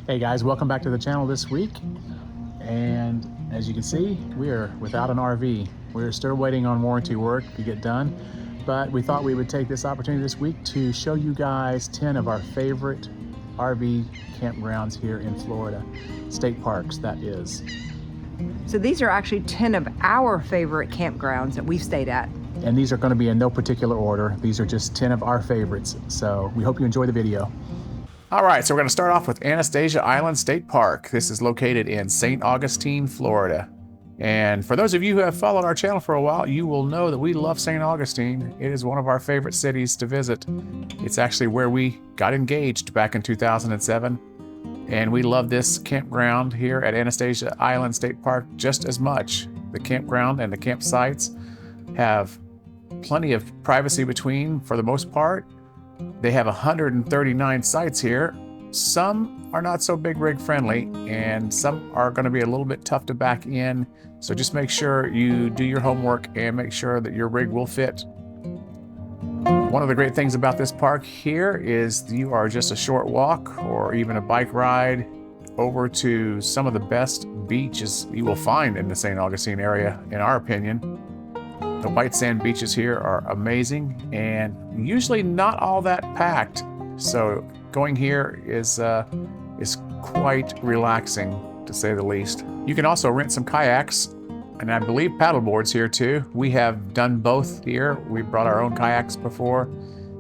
Hey guys, welcome back to the channel this week. And as you can see, we are without an RV. We're still waiting on warranty work to get done, but we thought we would take this opportunity this week to show you guys 10 of our favorite RV campgrounds here in Florida. State parks, that is. So these are actually 10 of our favorite campgrounds that we've stayed at. And these are going to be in no particular order. These are just 10 of our favorites. So we hope you enjoy the video. All right, so we're going to start off with Anastasia Island State Park. This is located in St. Augustine, Florida. And for those of you who have followed our channel for a while, you will know that we love St. Augustine. It is one of our favorite cities to visit. It's actually where we got engaged back in 2007. And we love this campground here at Anastasia Island State Park just as much. The campground and the campsites have plenty of privacy between for the most part. They have 139 sites here. Some are not so big rig friendly, and some are going to be a little bit tough to back in. So just make sure you do your homework and make sure that your rig will fit. One of the great things about this park here is you are just a short walk or even a bike ride over to some of the best beaches you will find in the St. Augustine area, in our opinion. The white sand beaches here are amazing and usually not all that packed. So going here is quite relaxing, to say the least. You can also rent some kayaks, and I believe paddleboards here too. We have done both here. We brought our own kayaks before,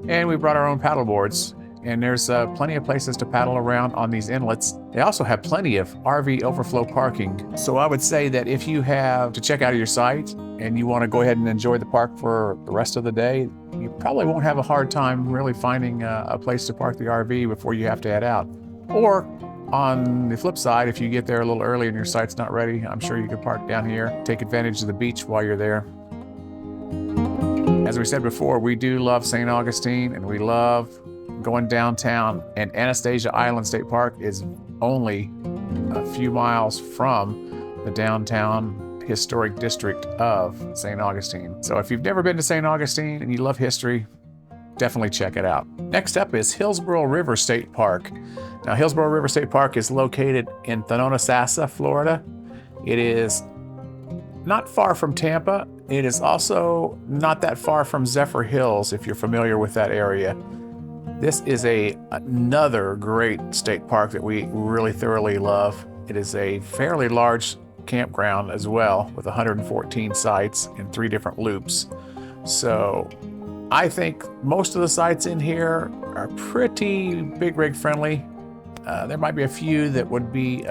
and we brought our own paddleboards. And there's plenty of places to paddle around on these inlets. They also have plenty of RV overflow parking. So I would say that if you have to check out of your site and you want to go ahead and enjoy the park for the rest of the day, you probably won't have a hard time really finding a place to park the RV before you have to head out. Or on the flip side, if you get there a little early and your site's not ready, I'm sure you can park down here, take advantage of the beach while you're there. As we said before, we do love St. Augustine and we love going downtown, and Anastasia Island State Park is only a few miles from the downtown historic district of St. Augustine. So if you've never been to St. Augustine and you love history, definitely check it out. Next up is Hillsborough River State Park. Now, Hillsborough River State Park is located in Anastasia, Florida. It is not far from Tampa. It is also not that far from Zephyr Hills, if you're familiar with that area. This is another great state park that we really thoroughly love. It is a fairly large campground as well, with 114 sites in 3 different loops. So I think most of the sites in here are pretty big rig friendly. There might be a few that would be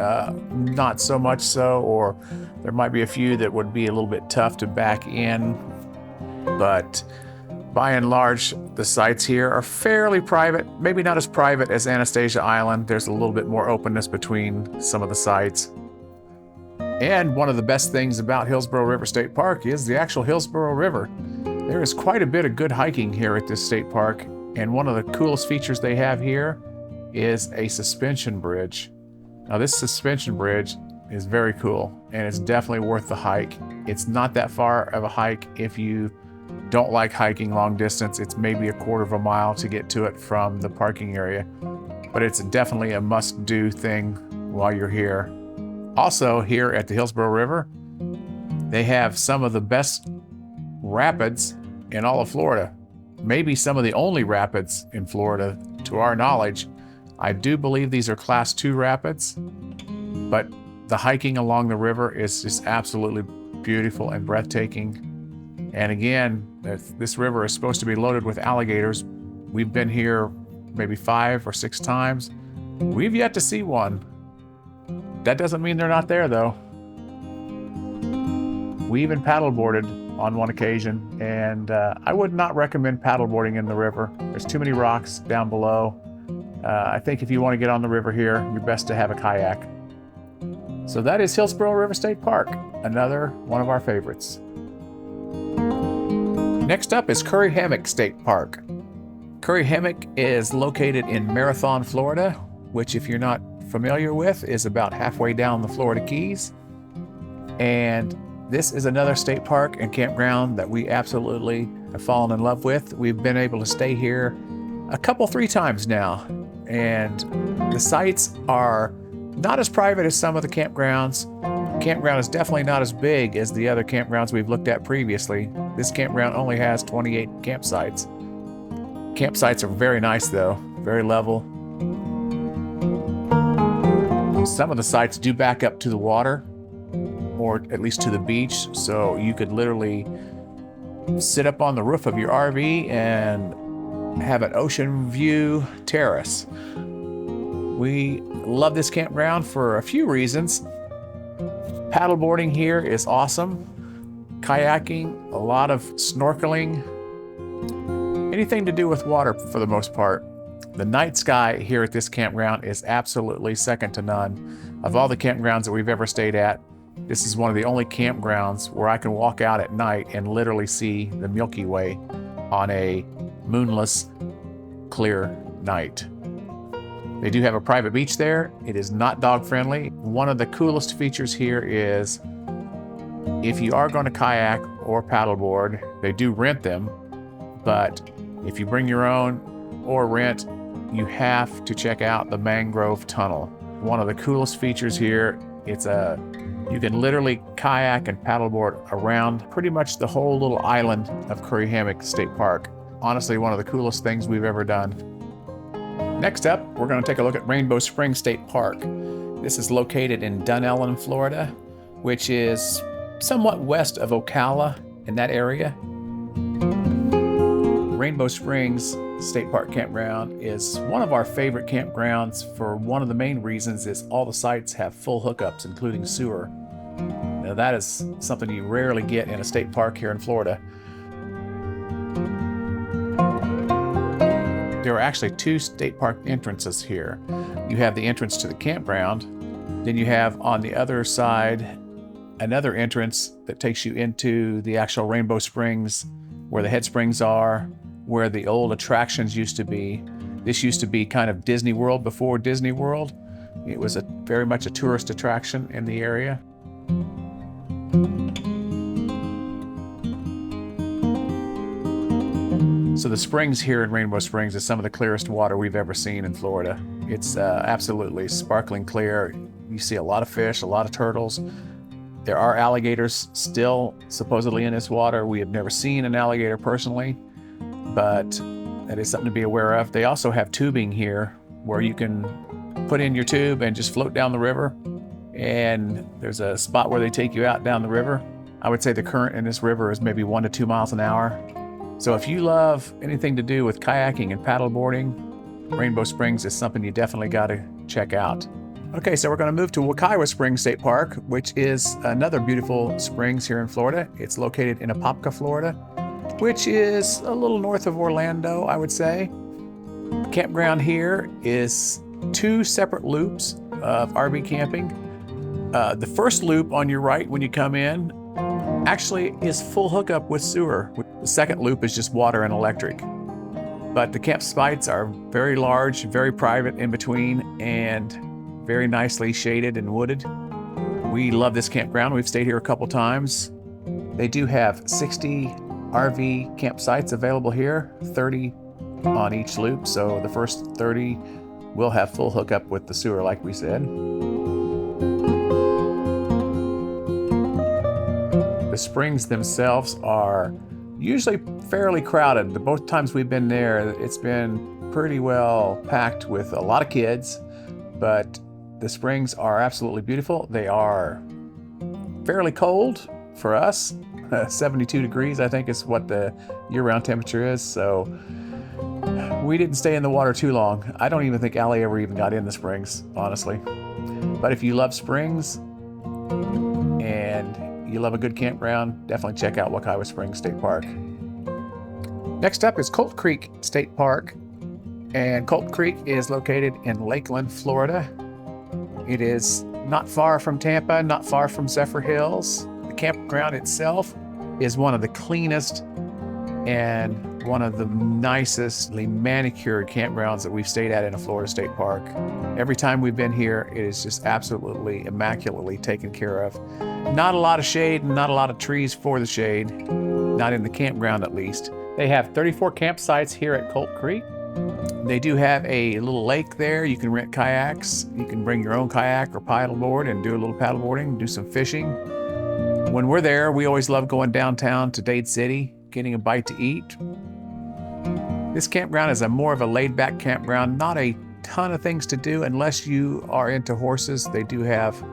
not so much so, or there might be a few that would be a little bit tough to back in. But by and large, the sites here are fairly private, maybe not as private as Anastasia Island. There's a little bit more openness between some of the sites. And one of the best things about Hillsborough River State Park is the actual Hillsborough River. There is quite a bit of good hiking here at this state park, and one of the coolest features they have here is a suspension bridge. Now, this suspension bridge is very cool, and it's definitely worth the hike. It's not that far of a hike if you don't like hiking long distance. It's maybe a quarter of a mile to get to it from the parking area, but it's definitely a must-do thing while you're here. Also, here at the Hillsborough River, they have some of the best rapids in all of Florida. Maybe some of the only rapids in Florida, to our knowledge. I do believe these are Class 2 rapids, but the hiking along the river is just absolutely beautiful and breathtaking. And again, this river is supposed to be loaded with alligators. We've been here maybe 5 or 6 times. We've yet to see one. That doesn't mean they're not there, though. We even paddleboarded on one occasion, and I would not recommend paddleboarding in the river. There's too many rocks down below. I think if you want to get on the river here, you're best to have a kayak. So that is Hillsborough River State Park, another one of our favorites. Next up is Curry Hammock State Park. Curry Hammock is located in Marathon, Florida, which, if you're not familiar with, is about halfway down the Florida Keys. And this is another state park and campground that we absolutely have fallen in love with. We've been able to stay here 3 times now, and the sites are Not as private as some of the campgrounds. Campground is definitely not as big as the other campgrounds we've looked at previously. This campground only has 28 campsites. Campsites are very nice though, very level. Some of the sites do back up to the water, or at least to the beach, so you could literally sit up on the roof of your RV and have an ocean view terrace. We love this campground for a few reasons. Paddleboarding here is awesome. Kayaking, a lot of snorkeling, anything to do with water for the most part. The night sky here at this campground is absolutely second to none. Of all the campgrounds that we've ever stayed at, this is one of the only campgrounds where I can walk out at night and literally see the Milky Way on a moonless, clear night. They do have a private beach there. It is not dog friendly. One of the coolest features here is if you are going to kayak or paddleboard, they do rent them, but if you bring your own or rent, you have to check out the mangrove tunnel. One of the coolest features here, you can literally kayak and paddleboard around pretty much the whole little island of Hammock State Park. Honestly, one of the coolest things we've ever done. Next up, we're going to take a look at Rainbow Springs State Park. This is located in Dunellen, Florida, which is somewhat west of Ocala in that area. Rainbow Springs State Park Campground is one of our favorite campgrounds for one of the main reasons is all the sites have full hookups, including sewer. Now that is something you rarely get in a state park here in Florida. There are actually two state park entrances here. You have the entrance to the campground, then you have on the other side another entrance that takes you into the actual Rainbow Springs, where the head springs are, where the old attractions used to be. This used to be kind of Disney World before Disney World. It was very much a tourist attraction in the area. So the springs here in Rainbow Springs is some of the clearest water we've ever seen in Florida. It's absolutely sparkling clear. You see a lot of fish, a lot of turtles. There are alligators still supposedly in this water. We have never seen an alligator personally, but that is something to be aware of. They also have tubing here where you can put in your tube and just float down the river. And there's a spot where they take you out down the river. I would say the current in this river is maybe 1 to 2 miles an hour. So if you love anything to do with kayaking and paddleboarding, Rainbow Springs is something you definitely got to check out. Okay, so we're going to move to Wekiwa Springs State Park, which is another beautiful springs here in Florida. It's located in Apopka, Florida, which is a little north of Orlando, I would say. The campground here is 2 separate loops of RV camping. The first loop on your right when you come in actually is full hookup with sewer. The second loop is just water and electric. But the campsites are very large, very private in between, and very nicely shaded and wooded. We love this campground. We've stayed here a couple times. They do have 60 RV campsites available here, 30 on each loop. So the first 30 will have full hookup with the sewer, like we said. The springs themselves are usually fairly crowded. Both times we've been there, it's been pretty well packed with a lot of kids, but the springs are absolutely beautiful. They are fairly cold for us. 72 degrees, I think, is what the year-round temperature is. So we didn't stay in the water too long. I don't even think Allie ever even got in the springs, honestly. But if you love springs and you love a good campground, definitely check out Wekiwa Springs State Park. Next up is Colt Creek State Park. And Colt Creek is located in Lakeland, Florida. It is not far from Tampa, not far from Zephyr Hills. The campground itself is one of the cleanest and one of the nicestly manicured campgrounds that we've stayed at in a Florida state park. Every time we've been here, it is just absolutely immaculately taken care of. Not a lot of shade and not a lot of trees for the shade, not in the campground at least. They have 34 campsites here at Colt Creek. They do have a little lake there. You can rent kayaks. You can bring your own kayak or paddleboard and do a little paddleboarding, do some fishing. When we're there, we always love going downtown to Dade City, getting a bite to eat. This campground is more of a laid-back campground, not a ton of things to do unless you are into horses. They do have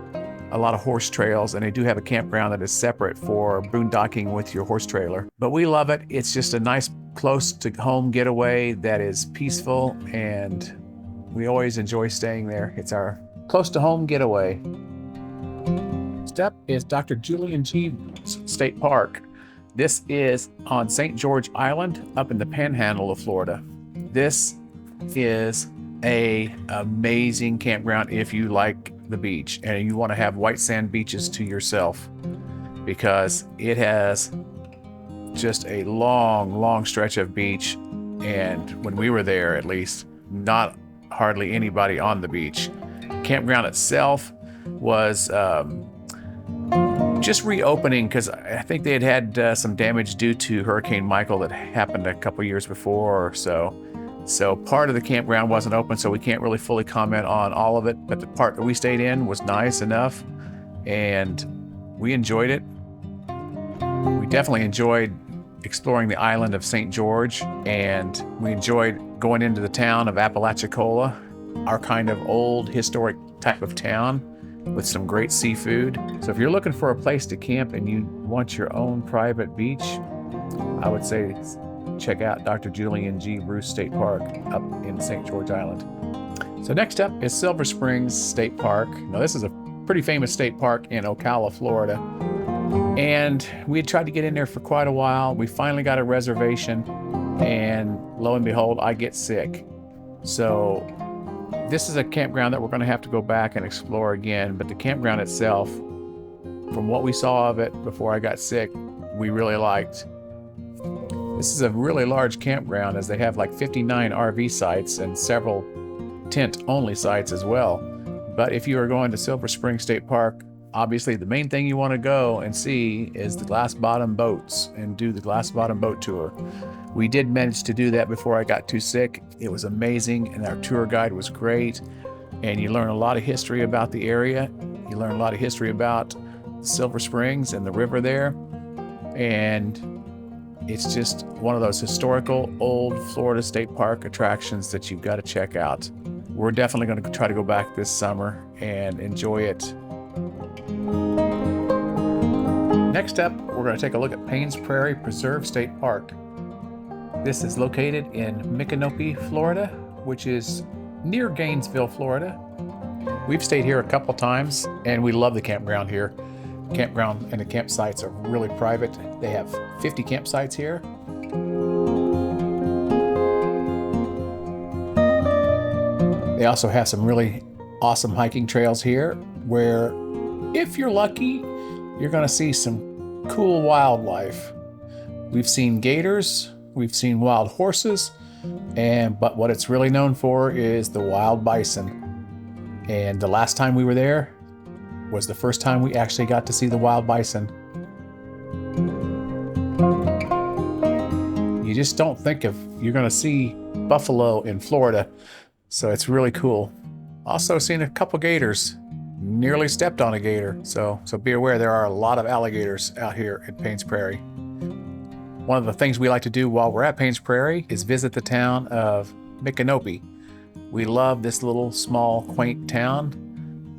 a lot of horse trails, and they do have a campground that is separate for boondocking with your horse trailer. But we love it. It's just a nice, close to home getaway that is peaceful, and we always enjoy staying there. It's our close to home getaway. Step is Dr. Julian G. State Park. This is on St. George Island up in the panhandle of Florida. This is an amazing campground if you like the beach and you want to have white sand beaches to yourself, because it has just a long stretch of beach, and when we were there, at least, not hardly anybody on the beach. Campground itself was just reopening because I think they had some damage due to Hurricane Michael that happened a couple years before or so. So part of the campground wasn't open, so we can't really fully comment on all of it, but the part that we stayed in was nice enough, and we enjoyed it. We definitely enjoyed exploring the island of St. George, and we enjoyed going into the town of Apalachicola, our kind of old historic type of town with some great seafood. So if you're looking for a place to camp and you want your own private beach, I would say check out Dr. Julian G. Bruce State Park up in St. George Island. So next up is Silver Springs State Park. Now this is a pretty famous state park in Ocala, Florida. And we had tried to get in there for quite a while. We finally got a reservation, and lo and behold, I get sick. So this is a campground that we're going to have to go back and explore again, but the campground itself, from what we saw of it before I got sick, we really liked. This is a really large campground, as they have like 59 RV sites and several tent-only sites as well. But if you are going to Silver Spring State Park, obviously the main thing you want to go and see is the glass bottom boats and do the glass bottom boat tour. We did manage to do that before I got too sick. It was amazing, and our tour guide was great, and you learn a lot of history about the area. You learn a lot of history about Silver Springs and the river there, and it's just one of those historical old Florida State Park attractions that you've got to check out. We're definitely going to try to go back this summer and enjoy it. Next up, we're going to take a look at Paynes Prairie Preserve State Park. This is located in Micanopy, Florida, which is near Gainesville, Florida. We've stayed here a couple times, and we love the campground here. The campground and the campsites are really private. They have 50 campsites here. They also have some really awesome hiking trails here where, if you're lucky, you're going to see some cool wildlife. We've seen gators, we've seen wild horses, but what it's really known for is the wild bison. And the last time we were there was the first time we actually got to see the wild bison. You just don't think you're going to see buffalo in Florida, so it's really cool. Also seen a couple gators. Nearly stepped on a gator, so be aware there are a lot of alligators out here at Paynes Prairie. One of the things we like to do while we're at Paynes Prairie is visit the town of Micanopy. We love this little small quaint town,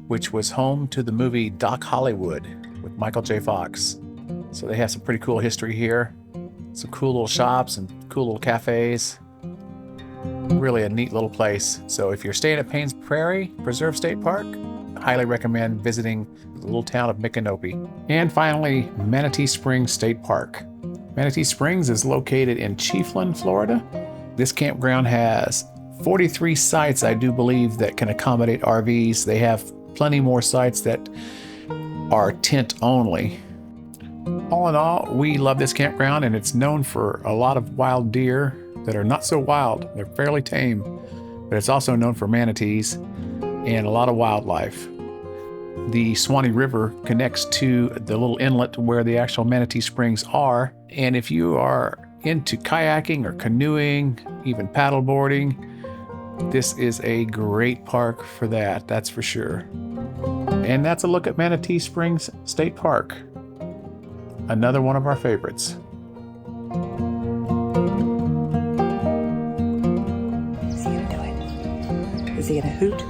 which was home to the movie Doc Hollywood with Michael J. Fox. So they have some pretty cool history here, some cool little shops and cool little cafes. Really a neat little place. So if you're staying at Paynes Prairie Preserve State Park, highly recommend visiting the little town of Micanopy. And finally, Manatee Springs State Park. Manatee Springs is located in Chiefland, Florida. This campground has 43 sites, I do believe, that can accommodate RVs. They have plenty more sites that are tent only. All in all, we love this campground, and it's known for a lot of wild deer that are not so wild. They're fairly tame, but it's also known for manatees and a lot of wildlife. The Swanee River connects to the little inlet where the actual Manatee Springs are, and if you are into kayaking or canoeing, even paddleboarding, this is a great park for that, that's for sure. And that's a look at Manatee Springs State Park, another one of our favorites. Is he gonna do it? Is he gonna hoot?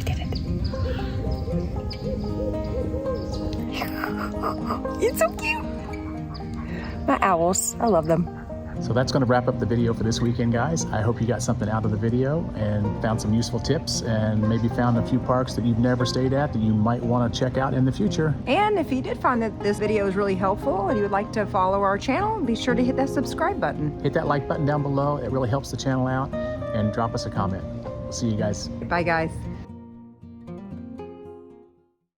Did it. It's so cute. My owls, I love them. So that's going to wrap up the video for this weekend, guys. I hope you got something out of the video and found some useful tips and maybe found a few parks that you've never stayed at that you might want to check out in the future. And if you did find that this video was really helpful and you would like to follow our channel, be sure to hit that subscribe button. Hit that like button down below. It really helps the channel out. And drop us a comment. See you guys. Bye, guys.